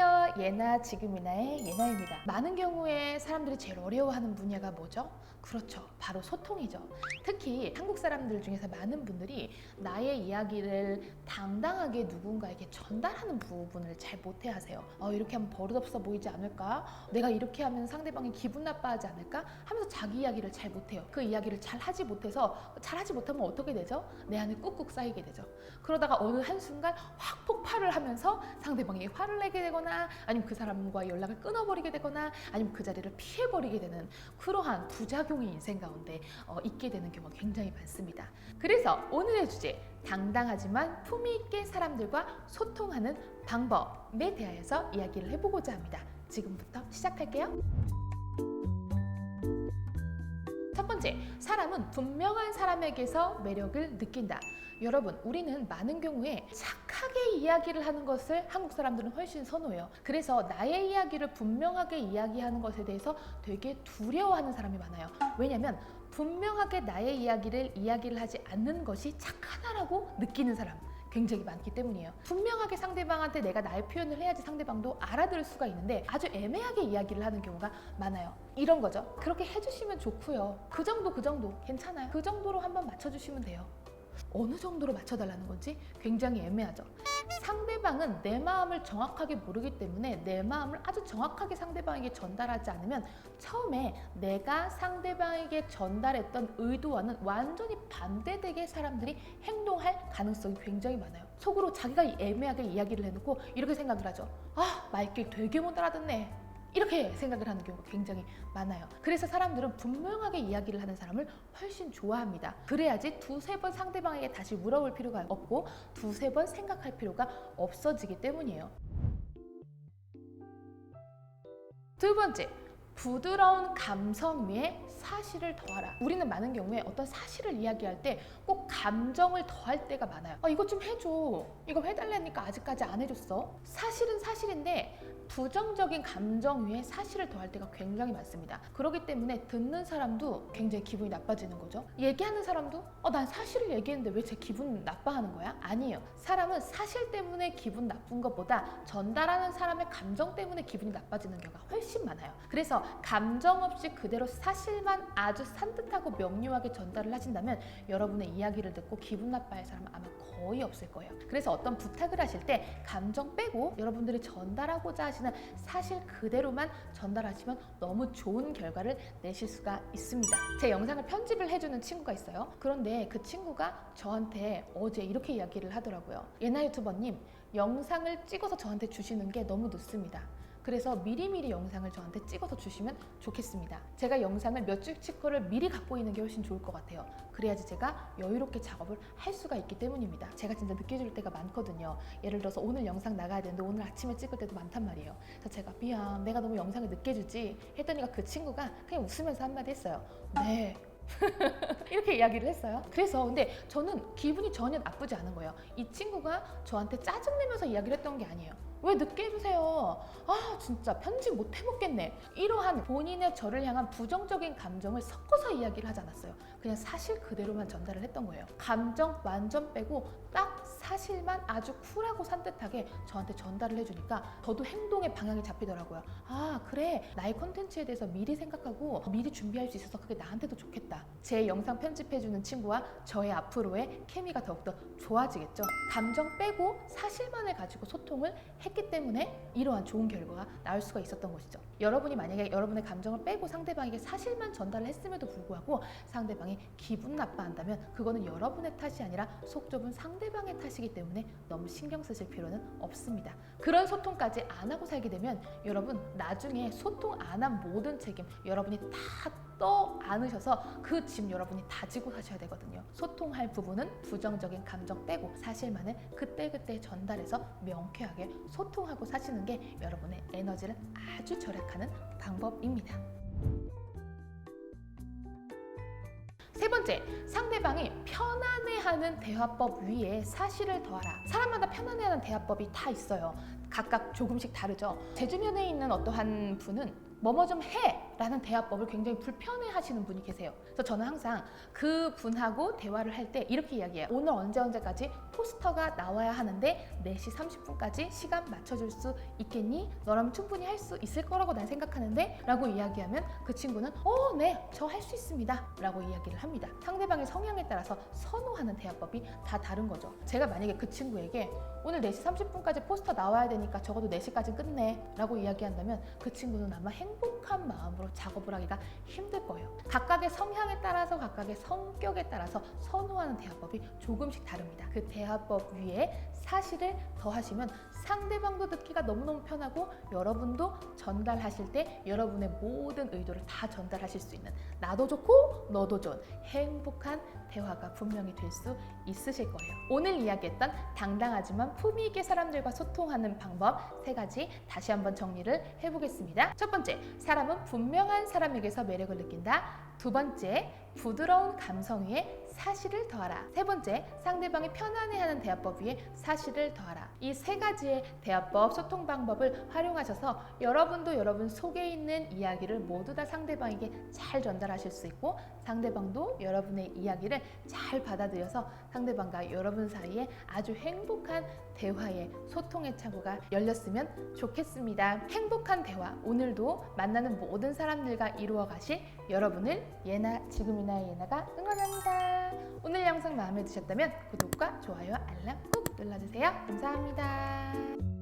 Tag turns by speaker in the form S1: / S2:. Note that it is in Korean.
S1: 안녕하세요. 예나 지금이나의 예나입니다. 많은 경우에 사람들이 제일 어려워하는 분야가 뭐죠? 그렇죠. 바로 소통이죠. 특히 한국 사람들 중에서 많은 분들이 나의 이야기를 당당하게 누군가에게 전달하는 부분을 잘 못해 하세요. 이렇게 하면 버릇없어 보이지 않을까? 내가 이렇게 하면 상대방이 기분 나빠하지 않을까? 하면서 자기 이야기를 잘 못해요. 그 이야기를 잘 하지 못해서 잘하지 못하면 어떻게 되죠? 내 안에 꾹꾹 쌓이게 되죠. 그러다가 어느 한순간 확 폭발을 하면서 상대방이 화를 내게 되거나 아니면 그 사람과 연락을 끊어버리게 되거나 아니면 그 자리를 피해버리게 되는 그러한 부작용이 인생 가운데 있게 되는 경우가 굉장히 많습니다. 그래서 오늘의 주제, 당당하지만 품위 있게 사람들과 소통하는 방법에 대하여서 이야기를 해보고자 합니다. 지금부터 시작할게요. 첫 번째, 사람은 분명한 사람에게서 매력을 느낀다. 여러분, 우리는 많은 경우에 착하게 이야기를 하는 것을 한국 사람들은 훨씬 선호해요. 그래서 나의 이야기를 분명하게 이야기하는 것에 대해서 되게 두려워하는 사람이 많아요. 왜냐하면 분명하게 나의 이야기를 하지 않는 것이 착하다라고 느끼는 사람 굉장히 많기 때문이에요. 분명하게 상대방한테 내가 나의 표현을 해야지 상대방도 알아들을 수가 있는데 아주 애매하게 이야기를 하는 경우가 많아요. 이런 거죠. 그렇게 해주시면 좋고요. 그 정도 괜찮아요. 그 정도로 한번 맞춰주시면 돼요. 어느 정도로 맞춰달라는 건지 굉장히 애매하죠. 상대방은 내 마음을 정확하게 모르기 때문에 내 마음을 아주 정확하게 상대방에게 전달하지 않으면 처음에 내가 상대방에게 전달했던 의도와는 완전히 반대되게 사람들이 행동할 가능성이 굉장히 많아요. 속으로 자기가 애매하게 이야기를 해놓고 이렇게 생각을 하죠. 말귀 되게 못 알아듣네. 이렇게 생각을 하는 경우가 굉장히 많아요. 그래서 사람들은 분명하게 이야기를 하는 사람을 훨씬 좋아합니다. 그래야지 두세 번 상대방에게 다시 물어볼 필요가 없고 두세 번 생각할 필요가 없어지기 때문이에요. 두 번째, 부드러운 감성 위에 사실을 더하라. 우리는 많은 경우에 어떤 사실을 이야기할 때 꼭 감정을 더할 때가 많아요. 이거 좀 해줘. 이거 해달라니까 아직까지 안 해줬어. 사실은 사실인데 부정적인 감정 위에 사실을 더할 때가 굉장히 많습니다. 그렇기 때문에 듣는 사람도 굉장히 기분이 나빠지는 거죠. 얘기하는 사람도 난 사실을 얘기했는데 왜 제 기분 나빠하는 거야? 아니에요. 사람은 사실 때문에 기분 나쁜 것보다 전달하는 사람의 감정 때문에 기분이 나빠지는 경우가 훨씬 많아요. 그래서 감정 없이 그대로 사실만 아주 산뜻하고 명료하게 전달을 하신다면 여러분의 이야기를 듣고 기분 나빠할 사람은 아마 거의 없을 거예요. 그래서 어떤 부탁을 하실 때 감정 빼고 여러분들이 전달하고자 하시는 사실 그대로만 전달하시면 너무 좋은 결과를 내실 수가 있습니다. 제 영상을 편집을 해주는 친구가 있어요. 그런데 그 친구가 저한테 어제 이렇게 이야기를 하더라고요. 예나 유튜버님, 영상을 찍어서 저한테 주시는 게 너무 늦습니다. 그래서 미리미리 영상을 저한테 찍어서 주시면 좋겠습니다. 제가 영상을 몇 주치 거를 미리 갖고 있는 게 훨씬 좋을 것 같아요. 그래야지 제가 여유롭게 작업을 할 수가 있기 때문입니다. 제가 진짜 늦게 줄 때가 많거든요. 예를 들어서 오늘 영상 나가야 되는데 오늘 아침에 찍을 때도 많단 말이에요. 그래서 제가 미안, 내가 너무 영상을 늦게 주지 했더니 그 친구가 그냥 웃으면서 한마디 했어요. 네. 이렇게 이야기를 했어요. 그래서 근데 저는 기분이 전혀 나쁘지 않은 거예요. 이 친구가 저한테 짜증내면서 이야기를 했던 게 아니에요. 왜 늦게 해주세요? 진짜 편집 못 해먹겠네. 이러한 본인의 저를 향한 부정적인 감정을 섞어서 이야기를 하지 않았어요. 그냥 사실 그대로만 전달을 했던 거예요. 감정 완전 빼고 딱 사실만 아주 쿨하고 산뜻하게 저한테 전달을 해주니까 저도 행동의 방향이 잡히더라고요. 그래, 나의 콘텐츠에 대해서 미리 생각하고 미리 준비할 수 있어서 그게 나한테도 좋겠다. 제 영상 편집해주는 친구와 저의 앞으로의 케미가 더욱더 좋아지겠죠. 감정 빼고 사실만을 가지고 소통을 했기 때문에 이러한 좋은 결과가 나올 수가 있었던 것이죠. 여러분이 만약에 여러분의 감정을 빼고 상대방에게 사실만 전달을 했음에도 불구하고 상대방이 기분 나빠한다면 그거는 여러분의 탓이 아니라 속 좁은 상대방의 탓이기 때문에 너무 신경 쓰실 필요는 없습니다. 그런 소통까지 안 하고 살게 되면 여러분 나중에 소통 안 한 모든 책임 여러분이 다 떠안으셔서 그 짐 여러분이 다 지고 사셔야 되거든요. 소통할 부분은 부정적인 감정 빼고 사실만을 그때그때 전달해서 명쾌하게 소통하고 사시는 게 여러분의 에너지를 아주 절약하는 방법입니다. 세 번째, 상대방이 편안해하는 대화법 위에 사실을 더하라. 사람마다 편안해하는 대화법이 다 있어요. 각각 조금씩 다르죠. 제 주변에 있는 어떠한 분은 뭐뭐 좀 해! 라는 대화법을 굉장히 불편해 하시는 분이 계세요. 그래서 저는 항상 그 분하고 대화를 할 때 이렇게 이야기해요. 오늘 언제까지 포스터가 나와야 하는데 4시 30분까지 시간 맞춰줄 수 있겠니? 너라면 충분히 할 수 있을 거라고 난 생각하는데 라고 이야기하면 그 친구는 네, 저 할 수 있습니다 라고 이야기를 합니다. 상대방의 성향에 따라서 선호하는 대화법이 다 다른 거죠. 제가 만약에 그 친구에게 오늘 4시 30분까지 포스터 나와야 되니까 적어도 4시까지 끝내 라고 이야기한다면 그 친구는 아마 행복한 마음으로 작업을 하기가 힘들 거예요. 각각의 성향에 따라서 각각의 성격에 따라서 선호하는 대화법이 조금씩 다릅니다. 그 대화법 위에 사실을 더하시면 상대방도 듣기가 너무너무 편하고 여러분도 전달하실 때 여러분의 모든 의도를 다 전달하실 수 있는 나도 좋고 너도 좋은 행복한 대화가 분명히 될 수 있으실 거예요. 오늘 이야기했던 당당하지만 품위 있게 사람들과 소통하는 방법 3가지 다시 한번 정리를 해보겠습니다. 첫 번째, 사람은 분명한 사람에게서 매력을 느낀다. 2번째, 부드러운 감성 위에 사실을 더하라. 3번째, 상대방이 편안해하는 대화법 위에 사실을 더하라. 이 3가지의 대화법, 소통 방법을 활용하셔서 여러분도 여러분 속에 있는 이야기를 모두 다 상대방에게 잘 전달하실 수 있고 상대방도 여러분의 이야기를 잘 받아들여서 상대방과 여러분 사이에 아주 행복한 대화의 소통의 창구가 열렸으면 좋겠습니다. 행복한 대화, 오늘도 만나는 모든 사람들과 이루어 가실 여러분을 예나, 지금이나의 예나가 응원합니다. 오늘 영상 마음에 드셨다면 구독과 좋아요, 알람 꾹 눌러주세요. 감사합니다.